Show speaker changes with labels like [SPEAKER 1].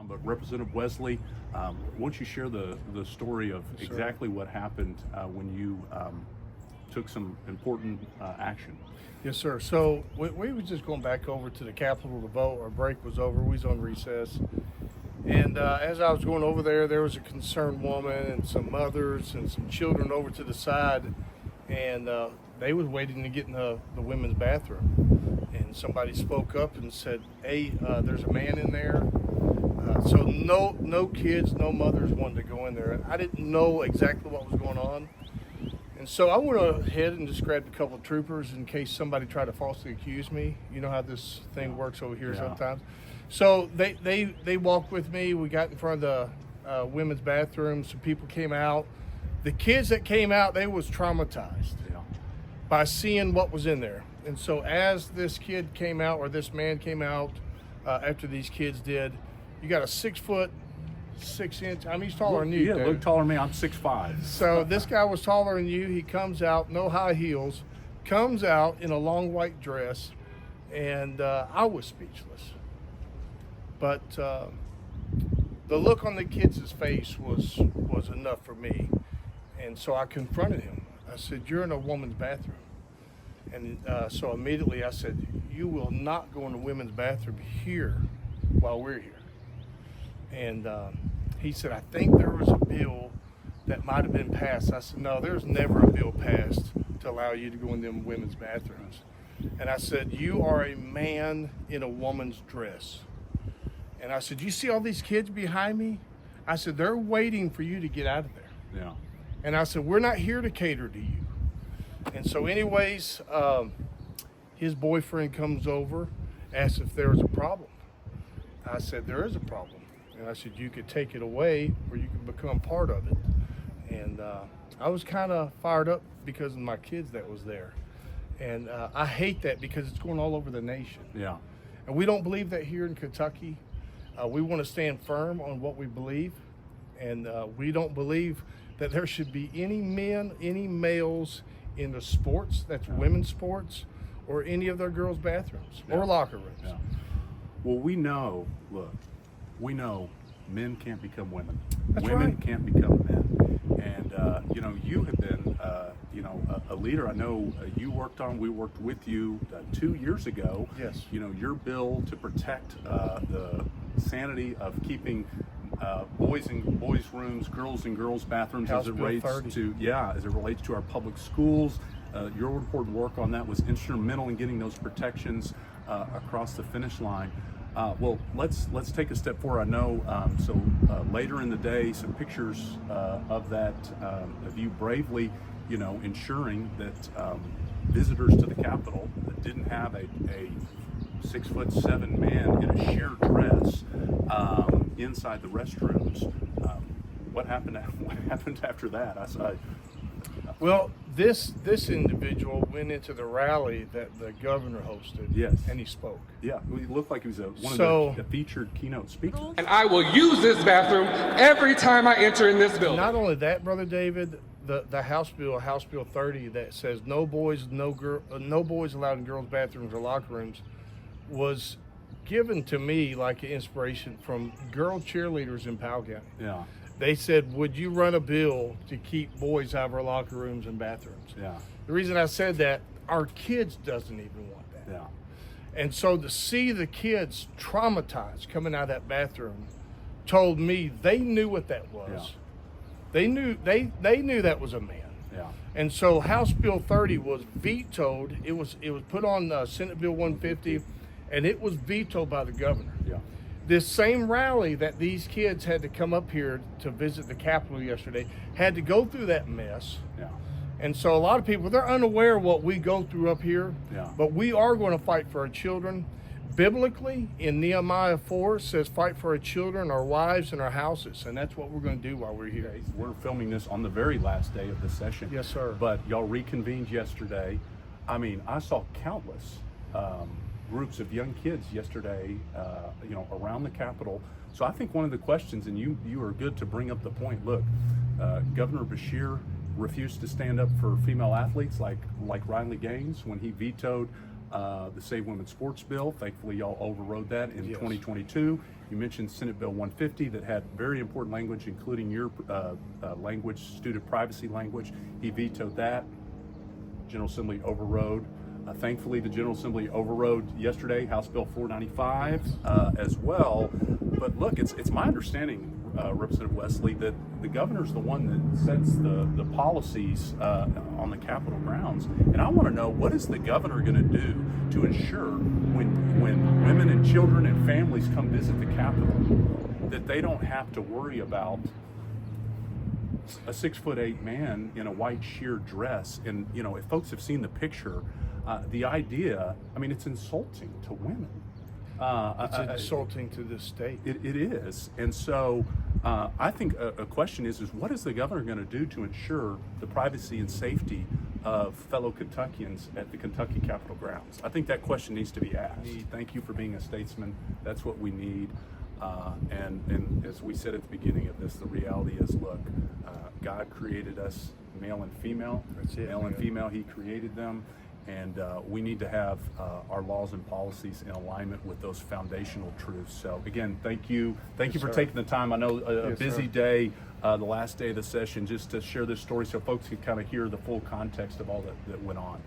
[SPEAKER 1] But Representative Wesley, why don't you share the story of exactly what happened when you took some important action?
[SPEAKER 2] Yes, sir. So we were just going back over to the Capitol to vote. Our break was over. We was on recess. And as I was going over there was a concerned woman and some mothers and some children over to the side. And they was waiting to get in the women's bathroom. And somebody spoke up and said, hey, there's a man in there. So no kids, no mothers wanted to go in there. And I didn't know exactly what was going on. And so I went ahead and just grabbed a couple of troopers in case somebody tried to falsely accuse me. You know how this thing works over here sometimes. So they walked with me. We got in front of the women's bathroom. Some people came out. The kids that came out, they was traumatized by seeing what was in there. And so as this kid came out, or this man came out after these kids did, you got a 6 foot, 6 inch. I mean, he's taller than you.
[SPEAKER 1] Yeah, look taller than me. I'm 6'5".
[SPEAKER 2] So this guy was taller than you. He comes out, no high heels, comes out in a long white dress, and I was speechless. But the look on the kid's face was enough for me. And so I confronted him. I said, you're in a woman's bathroom. And so immediately I said, you will not go in the women's bathroom here while we're here. And he said, I think there was a bill that might have been passed. I said, no, there's never a bill passed to allow you to go in them women's bathrooms. And I said, you are a man in a woman's dress. And I said, you see all these kids behind me? I said, they're waiting for you to get out of there.
[SPEAKER 1] Yeah.
[SPEAKER 2] And I said, we're not here to cater to you. And so anyways, his boyfriend comes over, asks if there was a problem. I said, there is a problem. And I said, you could take it away or you could become part of it. And I was kind of fired up because of my kids that was there. And I hate that because it's going all over the nation.
[SPEAKER 1] Yeah.
[SPEAKER 2] And we don't believe that here in Kentucky. We want to stand firm on what we believe. And we don't believe that there should be any men, any males in the sports, that's women's sports, or any of their girls' bathrooms or locker rooms.
[SPEAKER 1] Yeah. Well, we know men can't become women.
[SPEAKER 2] That's
[SPEAKER 1] women
[SPEAKER 2] right.
[SPEAKER 1] can't become men. And, you have been, a leader. I know we worked with you 2 years ago.
[SPEAKER 2] Yes.
[SPEAKER 1] Your bill to protect the sanity of keeping boys in boys' rooms, girls in girls' bathrooms
[SPEAKER 2] House
[SPEAKER 1] as it
[SPEAKER 2] Bill
[SPEAKER 1] relates
[SPEAKER 2] 30.
[SPEAKER 1] to our public schools. Your important work on that was instrumental in getting those protections across the finish line. Well, let's take a step forward. I know, later in the day, some pictures of that, of you bravely, ensuring that visitors to the Capitol that didn't have a 6'7" man in a sheer dress inside the restrooms. What happened after that?
[SPEAKER 2] Well, this individual went into the rally that the governor hosted.
[SPEAKER 1] Yes.
[SPEAKER 2] And he spoke.
[SPEAKER 1] Yeah, he looked like he was one of the featured keynote speakers.
[SPEAKER 3] And I will use this bathroom every time I enter in this building.
[SPEAKER 2] Not only that, Brother David, the House Bill 30, that says no boys allowed in girls' bathrooms or locker rooms, was given to me like an inspiration from girl cheerleaders in Powell County.
[SPEAKER 1] Yeah.
[SPEAKER 2] They said, would you run a bill to keep boys out of our locker rooms and bathrooms?
[SPEAKER 1] Yeah.
[SPEAKER 2] The reason I said that, our kids doesn't even want that.
[SPEAKER 1] Yeah.
[SPEAKER 2] And so to see the kids traumatized coming out of that bathroom told me they knew what that was.
[SPEAKER 1] Yeah.
[SPEAKER 2] They knew that was a man.
[SPEAKER 1] Yeah.
[SPEAKER 2] And so House Bill 30 was vetoed. It was put on Senate Bill 150, and it was vetoed by the governor.
[SPEAKER 1] Yeah.
[SPEAKER 2] This same rally that these kids had to come up here to visit the Capitol yesterday had to go through that mess.
[SPEAKER 1] Yeah.
[SPEAKER 2] And so a lot of people, they're unaware of what we go through up here.
[SPEAKER 1] Yeah.
[SPEAKER 2] But we are going to fight for our children. Biblically, in Nehemiah 4, says fight for our children, our wives, and our houses. And that's what we're going to do while we're here.
[SPEAKER 1] We're filming this on the very last day of the session.
[SPEAKER 2] Yes, sir.
[SPEAKER 1] But y'all reconvened yesterday. I mean, I saw countless groups of young kids yesterday, around the Capitol. So I think one of the questions, and you are good to bring up the point, look, Governor Beshear refused to stand up for female athletes like Riley Gaines when he vetoed the Save Women's Sports Bill. Thankfully, y'all overrode that in
[SPEAKER 2] Yes.
[SPEAKER 1] 2022. You mentioned Senate Bill 150 that had very important language, including your language, student privacy language. He vetoed that. General Assembly overrode. Thankfully, the General Assembly overrode yesterday House Bill 495 as well. But look, it's my understanding, Representative Wesley, that the governor's the one that sets the policies on the Capitol grounds. And I want to know, what is the governor going to do to ensure when women and children and families come visit the Capitol that they don't have to worry about a 6'8" man in a white sheer dress? And you know, if folks have seen the picture, the idea, I mean, it's insulting to women.
[SPEAKER 2] It's insulting to this state.
[SPEAKER 1] It is. And so I think a question is what is the governor going to do to ensure the privacy and safety of fellow Kentuckians at the Kentucky Capitol grounds? I think that question needs to be asked. Thank you for being a statesman. That's what we need. And as we said at the beginning of this, the reality is, look, God created us male and female.
[SPEAKER 2] That's it,
[SPEAKER 1] male and
[SPEAKER 2] man.
[SPEAKER 1] female, He created them. And we need to have our laws and policies in alignment with those foundational truths. So again, thank you. Thank you for
[SPEAKER 2] sir.
[SPEAKER 1] taking the time. I know a
[SPEAKER 2] Yes,
[SPEAKER 1] busy
[SPEAKER 2] sir.
[SPEAKER 1] day, the last day of the session, just to share this story so folks can kind of hear the full context of all that went on.